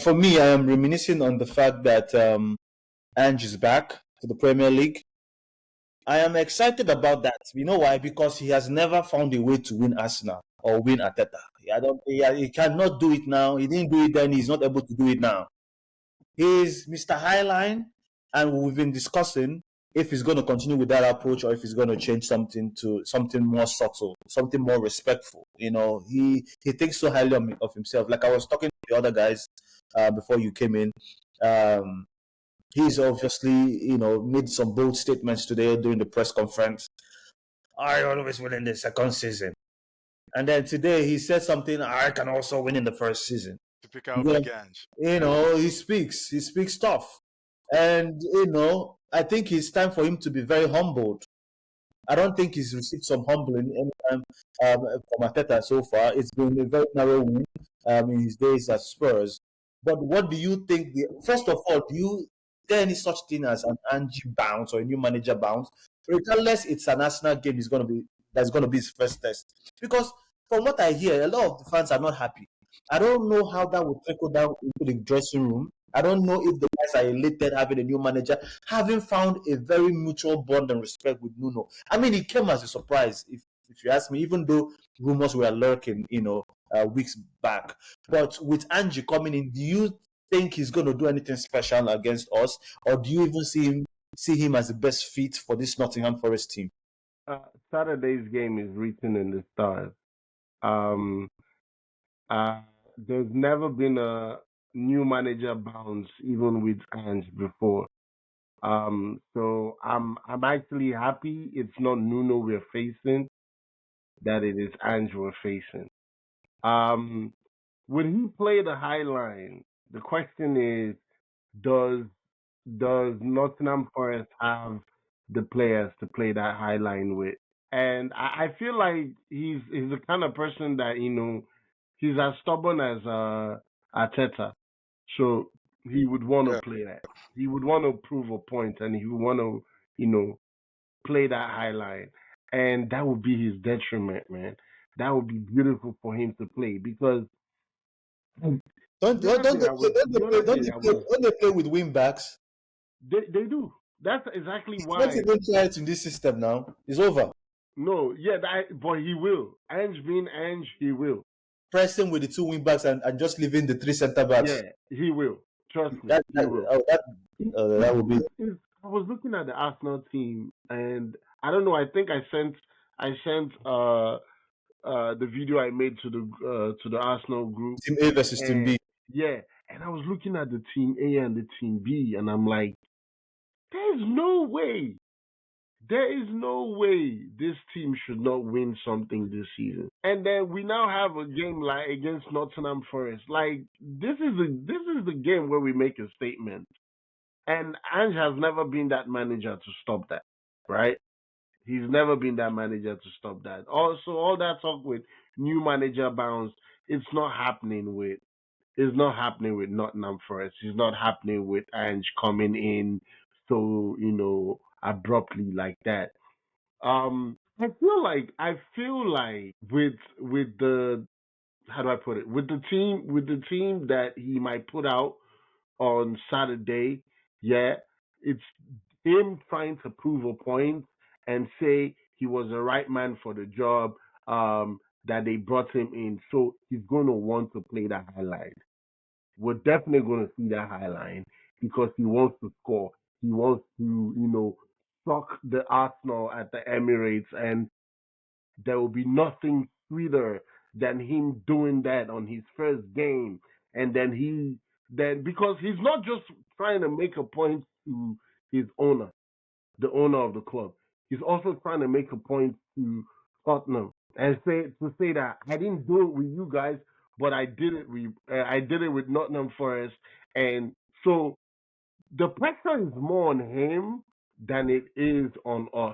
For me, I am reminiscing on the fact that Ange is back to the Premier League. I am excited about that. You know why? Because he has never found a way to win Arsenal or win Ateta. He cannot do it now. He didn't do it then. He's not able to do it now. He's Mr. Highline, and we've been discussing if he's going to continue with that approach or if he's going to change something to something more subtle, something more respectful. He thinks so highly of himself. Like I was talking to the other guys before you came in. He's obviously, made some bold statements today during the press conference. I always win in the second season. And then today he said something, I can also win in the first season. Typical big Ange. He speaks tough. And, I think it's time for him to be very humbled. I don't think he's received some humbling anytime from Arteta so far. It's been a very narrow win in his days at Spurs. But what do you think? First of all, is there any such thing as an Ange bounce or a new manager bounce? Regardless, it's an Arsenal game. That's going to be his first test. Because from what I hear, a lot of the fans are not happy. I don't know how that will trickle down into the dressing room. I don't know if the guys are elated having a new manager, having found a very mutual bond and respect with Nuno. I mean, it came as a surprise, if you ask me, even though rumors were lurking, weeks back. But with Ange coming in, do you think he's going to do anything special against us, or do you even see him as the best fit for this Nottingham Forest team? Saturday's game is written in the stars. There's never been a new manager bounce even with Ange before. So I'm actually happy it's not Nuno we're facing, that it is Ange we're facing. When he played the high line, the question is, does Nottingham Forest have the players to play that high line with? And I feel like he's the kind of person that, he's as stubborn as Arteta. So he would want to play that. He would want to prove a point, and he would want to, play that high line. And that would be his detriment, man. That would be beautiful for him to play because don't they play with wing backs? They do. That's exactly why. Once he don't try it in this system now, it's over. No, yeah, but he will. Ange being Ange, he will. Pressing with the two wing backs and just leaving the three centre backs. Yeah, he will. Trust me. That would be. I was looking at the Arsenal team, and I don't know. I think I sent the video I made to the Arsenal group. Team A versus Team B. Yeah, and I was looking at the Team A and the Team B, and I'm like, there's no way. There is no way this team should not win something this season. And then we now have a game like against Nottingham Forest. Like this is the game where we make a statement. And Ange has never been that manager to stop that, right? He's never been that manager to stop that. Also, all that talk with new manager bounce, it's not happening with Nottingham Forest. It's not happening with Ange coming in so, abruptly like that. I feel like with the, how do I put it? With the team that he might put out on Saturday, yeah, it's him trying to prove a point and say he was the right man for the job, that they brought him in. So he's going to want to play that high line. We're definitely going to see that high line because he wants to score. He wants to, shock the Arsenal at the Emirates, and there will be nothing sweeter than him doing that on his first game. And then because he's not just trying to make a point to his owner, the owner of the club. He's also trying to make a point to Tottenham and say that I didn't do it with you guys, but I did it with Nottingham Forest. And so the pressure is more on him than it is on us.